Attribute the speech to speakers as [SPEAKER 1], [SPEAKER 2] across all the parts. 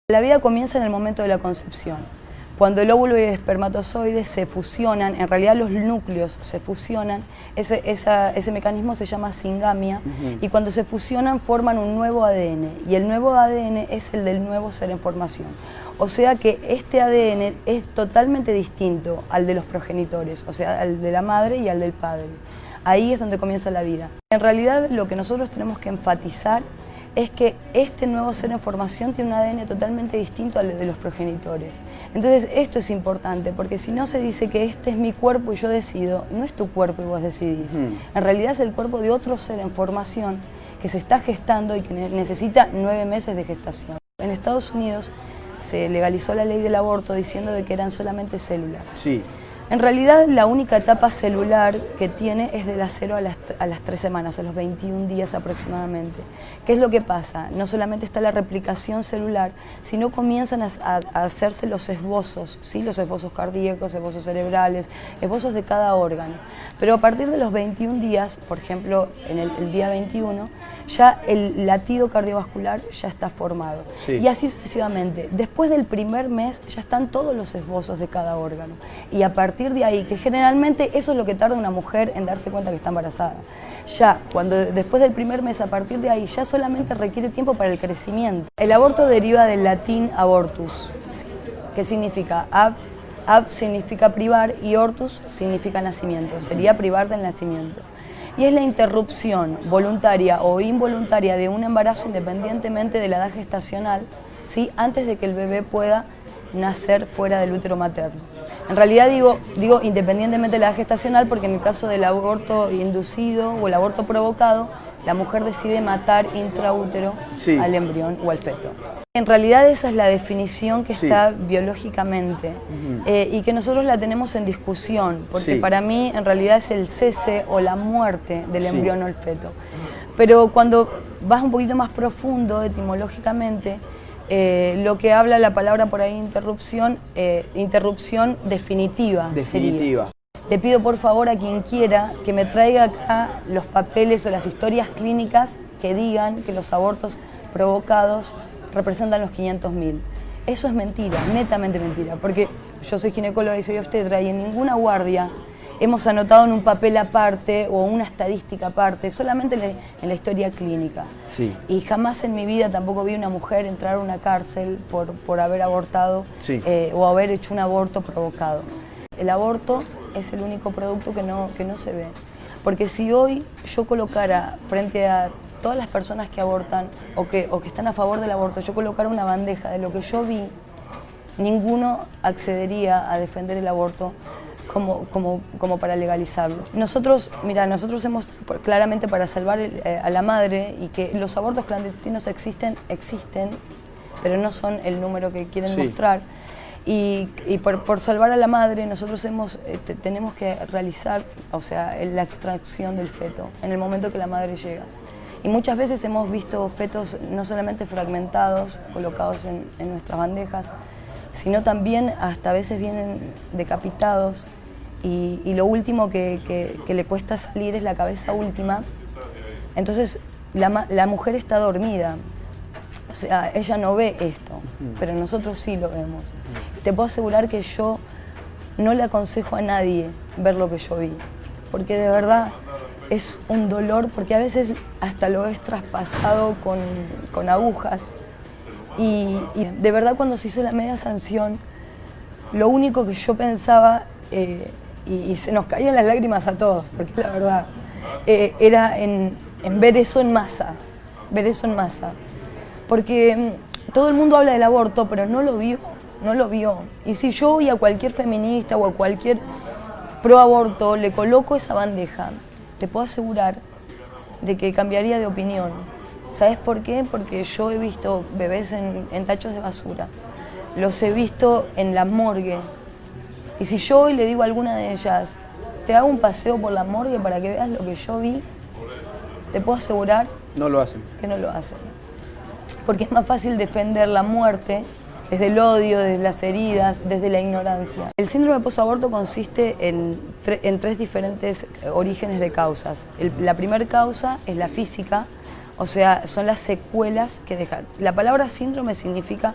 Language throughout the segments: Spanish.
[SPEAKER 1] La vida comienza en el momento de la concepción. Cuando el óvulo y el espermatozoide se fusionan, en realidad los núcleos se fusionan, ese mecanismo se llama singamia, y cuando se fusionan forman un nuevo ADN, y el nuevo ADN es el del nuevo ser en formación. O sea que este ADN es totalmente distinto al de los progenitores, o sea, al de la madre y al del padre. Ahí es donde comienza la vida. En realidad lo que nosotros tenemos que enfatizar es que este nuevo ser en formación tiene un ADN totalmente distinto al de los progenitores. Entonces esto es importante, porque si no se dice que este es mi cuerpo y yo decido, no es tu cuerpo y vos decidís. En realidad es el cuerpo de otro ser en formación que se está gestando y que necesita 9 meses de gestación. En Estados Unidos se legalizó la ley del aborto diciendo de que eran solamente células.
[SPEAKER 2] Sí.
[SPEAKER 1] En realidad la única etapa celular que tiene es de las 0 a las 3 semanas, a los 21 días aproximadamente. ¿Qué es lo que pasa? No solamente está la replicación celular, sino comienzan a hacerse los esbozos, ¿sí? Los esbozos cardíacos, esbozos cerebrales, esbozos de cada órgano. Pero a partir de los 21 días, por ejemplo, en el día 21, ya el latido cardiovascular ya está formado.
[SPEAKER 2] Sí.
[SPEAKER 1] Y así sucesivamente. Después del primer mes ya están todos los esbozos de cada órgano. Y a partir de ahí, que generalmente eso es lo que tarda una mujer en darse cuenta que está embarazada. Ya, después del primer mes, a partir de ahí, ya solamente requiere tiempo para el crecimiento. El aborto deriva del latín abortus, que significa ab significa privar y ortus significa nacimiento, sería privar del nacimiento. Y es la interrupción voluntaria o involuntaria de un embarazo independientemente de la edad gestacional, ¿sí? Antes de que el bebé pueda nacer fuera del útero materno. En realidad digo independientemente de la edad gestacional porque en el caso del aborto inducido o el aborto provocado, la mujer decide matar intraútero al embrión o al feto. En realidad esa es la definición que está biológicamente y que nosotros la tenemos en discusión, porque para mí en realidad es el cese o la muerte del embrión o el feto. Pero cuando vas un poquito más profundo etimológicamente, lo que habla la palabra por ahí interrupción definitiva. Sería. Le pido por favor a quien quiera que me traiga acá los papeles o las historias clínicas que digan que los abortos provocados representan los 500.000. Eso es mentira, netamente mentira, porque yo soy ginecóloga y soy obstetra y en ninguna guardia hemos anotado en un papel aparte o una estadística aparte, solamente en la historia clínica.
[SPEAKER 2] Sí.
[SPEAKER 1] Y jamás en mi vida tampoco vi una mujer entrar a una cárcel por haber abortado o haber hecho un aborto provocado. El aborto es el único producto que no se ve. Porque si hoy yo colocara frente a todas las personas que abortan o que están a favor del aborto, yo colocara una bandeja de lo que yo vi, ninguno accedería a defender el aborto como para legalizarlo. Nosotros hemos, claramente para salvar a la madre y que los abortos clandestinos existen, pero no son el número que quieren mostrar. Y por salvar a la madre nosotros tenemos que realizar, o sea, la extracción del feto en el momento que la madre llega. Y muchas veces hemos visto fetos no solamente fragmentados, colocados en nuestras bandejas, sino también hasta a veces vienen decapitados y lo último que le cuesta salir es la cabeza última. Entonces la mujer está dormida, o sea, ella no ve esto, pero nosotros sí lo vemos. Te puedo asegurar que yo no le aconsejo a nadie ver lo que yo vi, porque de verdad es un dolor, porque a veces hasta lo es traspasado con agujas. Y de verdad cuando se hizo la media sanción, lo único que yo pensaba, y se nos caían las lágrimas a todos, porque la verdad, era en ver eso en masa, Porque todo el mundo habla del aborto, pero no lo vio. Y si yo hoy a cualquier feminista o a cualquier pro aborto le coloco esa bandeja, te puedo asegurar de que cambiaría de opinión. ¿Sabes por qué? Porque yo he visto bebés en tachos de basura, los he visto en la morgue. Y si yo hoy le digo a alguna de ellas, te hago un paseo por la morgue para que veas lo que yo vi, te puedo asegurar que no lo hacen. Porque es más fácil defender la muerte desde el odio, desde las heridas, desde la ignorancia. El síndrome posaborto consiste en 3 diferentes orígenes de causas. La primera causa es la física, o sea, son las secuelas que deja. La palabra síndrome significa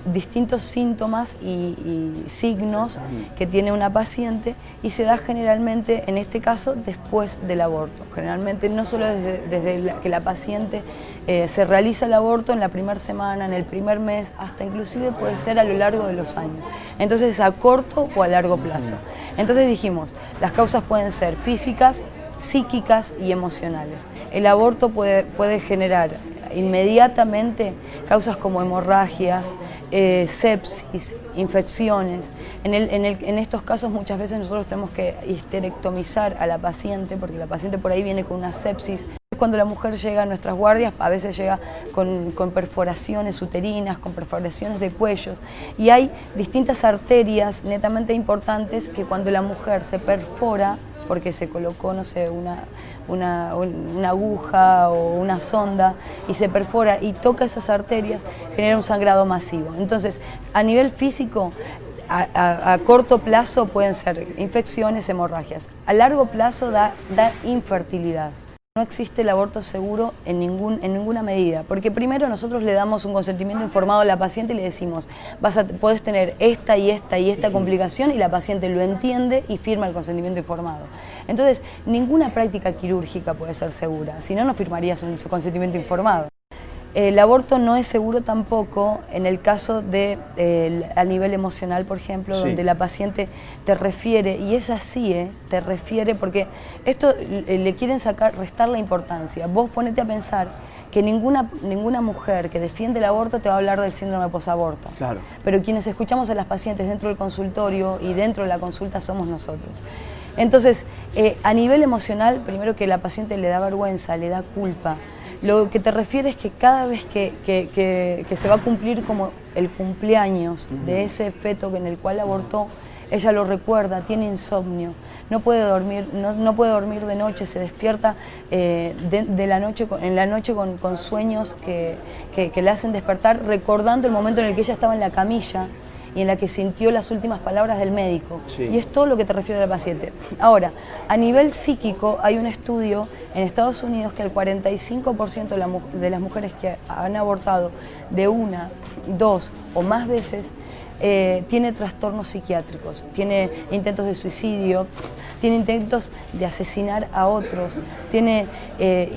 [SPEAKER 1] distintos síntomas y signos que tiene una paciente, y se da generalmente, en este caso, después del aborto. Generalmente no solo desde que la paciente se realiza el aborto en la primera semana, en el primer mes, hasta inclusive puede ser a lo largo de los años. Entonces, a corto o a largo plazo. Entonces dijimos, las causas pueden ser físicas, psíquicas y emocionales. El aborto puede generar inmediatamente causas como hemorragias, sepsis, infecciones. En estos casos muchas veces nosotros tenemos que histerectomizar a la paciente, porque la paciente por ahí viene con una sepsis. Cuando la mujer llega a nuestras guardias, a veces llega con perforaciones uterinas, con perforaciones de cuellos, y hay distintas arterias netamente importantes que cuando la mujer se perfora, porque se colocó, no sé, una aguja o una sonda y se perfora y toca esas arterias, genera un sangrado masivo. Entonces, a nivel físico, a corto plazo pueden ser infecciones, hemorragias. A largo plazo da infertilidad. No existe el aborto seguro en ninguna medida, porque primero nosotros le damos un consentimiento informado a la paciente y le decimos, podés tener esta y esta y esta complicación, y la paciente lo entiende y firma el consentimiento informado. Entonces, ninguna práctica quirúrgica puede ser segura, si no, no firmarías un consentimiento informado. El aborto no es seguro tampoco en el caso de a nivel emocional, por ejemplo, sí, donde la paciente te refiere, y es así, te refiere, porque esto le quieren restar la importancia. Vos ponete a pensar que ninguna mujer que defiende el aborto te va a hablar del síndrome posaborto. Claro. Pero quienes escuchamos a las pacientes dentro del consultorio y dentro de la consulta somos nosotros. Entonces, a nivel emocional, primero que la paciente le da vergüenza, le da culpa. Lo que te refiere es que cada vez que se va a cumplir como el cumpleaños de ese feto en el cual abortó, ella lo recuerda, tiene insomnio, no puede dormir, no puede dormir de noche, se despierta en la noche con sueños que le hacen despertar, recordando el momento en el que ella estaba en la camilla y en la que sintió las últimas palabras del médico. Sí. Y es todo lo que te refiere a la paciente. Ahora, a nivel psíquico, hay un estudio en Estados Unidos que el 45% de las mujeres que han abortado de una, dos o más veces tiene trastornos psiquiátricos, tiene intentos de suicidio, tiene intentos de asesinar a otros,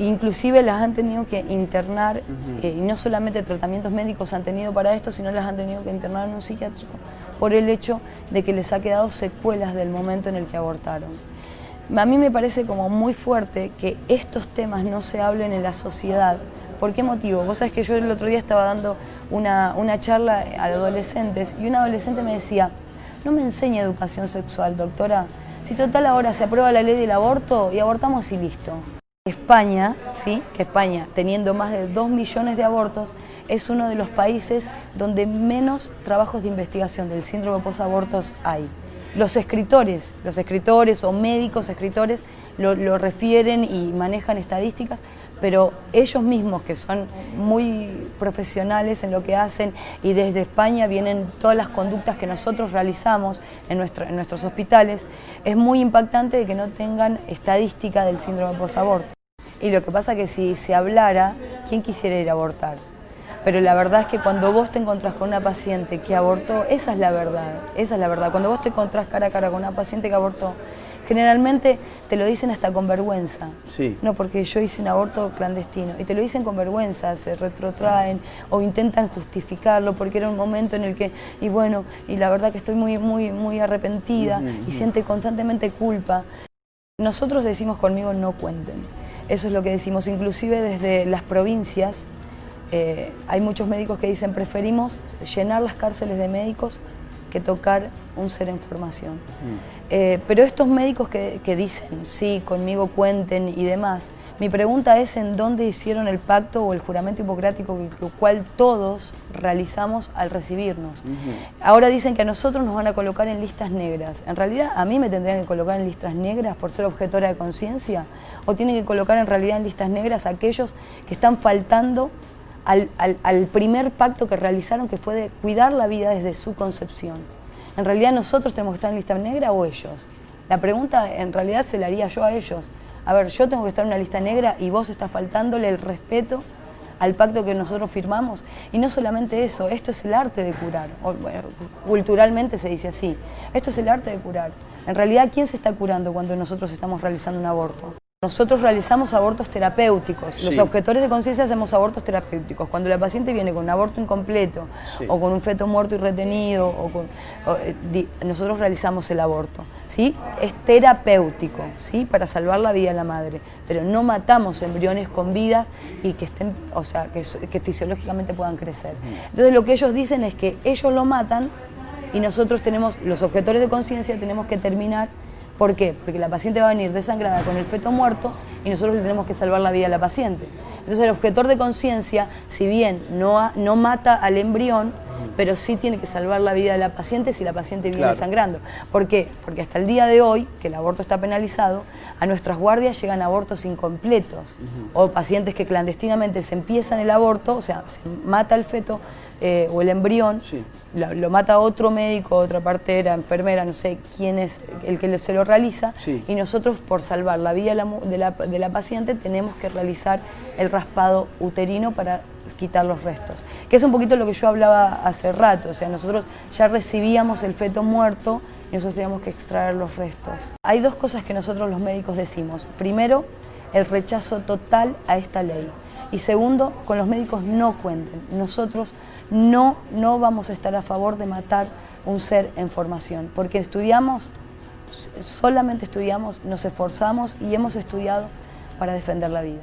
[SPEAKER 1] inclusive las han tenido que internar, y no solamente tratamientos médicos han tenido para esto, sino las han tenido que internar en un psiquiátrico por el hecho de que les ha quedado secuelas del momento en el que abortaron. A mí me parece como muy fuerte que estos temas no se hablen en la sociedad. ¿Por qué motivo? Vos sabés que yo el otro día estaba dando una charla a adolescentes y una adolescente me decía, no me enseña educación sexual, doctora, si total ahora se aprueba la ley del aborto y abortamos y listo. España, ¿sí? Que España, teniendo más de 2 millones de abortos, es uno de los países donde menos trabajos de investigación del síndrome posabortos hay. Los escritores o médicos escritores lo refieren y manejan estadísticas, pero ellos mismos, que son muy profesionales en lo que hacen, y desde España vienen todas las conductas que nosotros realizamos en nuestros hospitales, es muy impactante de que no tengan estadística del síndrome posaborto. Y lo que pasa es que si se hablara, ¿quién quisiera ir a abortar? Pero la verdad es que cuando vos te encontrás con una paciente que abortó, esa es la verdad. Cuando vos te encontrás cara a cara con una paciente que abortó, generalmente te lo dicen hasta con vergüenza. Sí. No, porque yo hice un aborto clandestino. Y te lo dicen con vergüenza, se retrotraen o intentan justificarlo porque era un momento en el que, y bueno, y la verdad que estoy muy arrepentida y siente constantemente culpa. Nosotros decimos conmigo no cuenten. Eso es lo que decimos, inclusive desde las provincias. Hay muchos médicos que dicen preferimos llenar las cárceles de médicos que tocar un ser en formación. Pero estos médicos que dicen sí, conmigo cuenten y demás, mi pregunta es en dónde hicieron el pacto o el juramento hipocrático el cual todos realizamos al recibirnos. Ahora dicen que a nosotros nos van a colocar en listas negras. En realidad a mí me tendrían que colocar en listas negras por ser objetora de conciencia, o tienen que colocar en realidad en listas negras a aquellos que están faltando al primer pacto que realizaron, que fue de cuidar la vida desde su concepción. En realidad nosotros tenemos que estar en lista negra o ellos. La pregunta en realidad se la haría yo a ellos. A ver, yo tengo que estar en una lista negra y vos estás faltándole el respeto al pacto que nosotros firmamos. Y no solamente eso, esto es el arte de curar. Bueno, culturalmente se dice así, esto es el arte de curar. En realidad, ¿quién se está curando cuando nosotros estamos realizando un aborto? Nosotros realizamos abortos terapéuticos, los objetores de conciencia hacemos abortos terapéuticos. Cuando la paciente viene con un aborto incompleto o con un feto muerto y retenido, nosotros realizamos el aborto, ¿sí? Es terapéutico, ¿sí? Para salvar la vida de la madre, pero no matamos embriones con vida y que estén, o sea, que fisiológicamente puedan crecer. Entonces lo que ellos dicen es que ellos lo matan y nosotros tenemos, los objetores de conciencia, tenemos que terminar. ¿Por qué? Porque la paciente va a venir desangrada con el feto muerto y nosotros le tenemos que salvar la vida a la paciente. Entonces el objetor de conciencia, si bien no mata al embrión, pero sí tiene que salvar la vida de la paciente si la paciente viene desangrando. ¿Por qué? Porque hasta el día de hoy, que el aborto está penalizado, a nuestras guardias llegan abortos incompletos o pacientes que clandestinamente se empiezan el aborto, o sea, se mata el feto o el embrión, lo mata otro médico, otra partera, enfermera, no sé quién es el que se lo realiza, y nosotros por salvar la vida de la paciente tenemos que realizar el raspado uterino para quitar los restos. Que es un poquito lo que yo hablaba hace rato, o sea, nosotros ya recibíamos el feto muerto y nosotros teníamos que extraer los restos. Hay dos cosas que nosotros los médicos decimos. Primero, el rechazo total a esta ley. Y segundo, con los médicos no cuenten. Nosotros no vamos a estar a favor de matar un ser en formación, porque estudiamos, solamente estudiamos, nos esforzamos y hemos estudiado para defender la vida.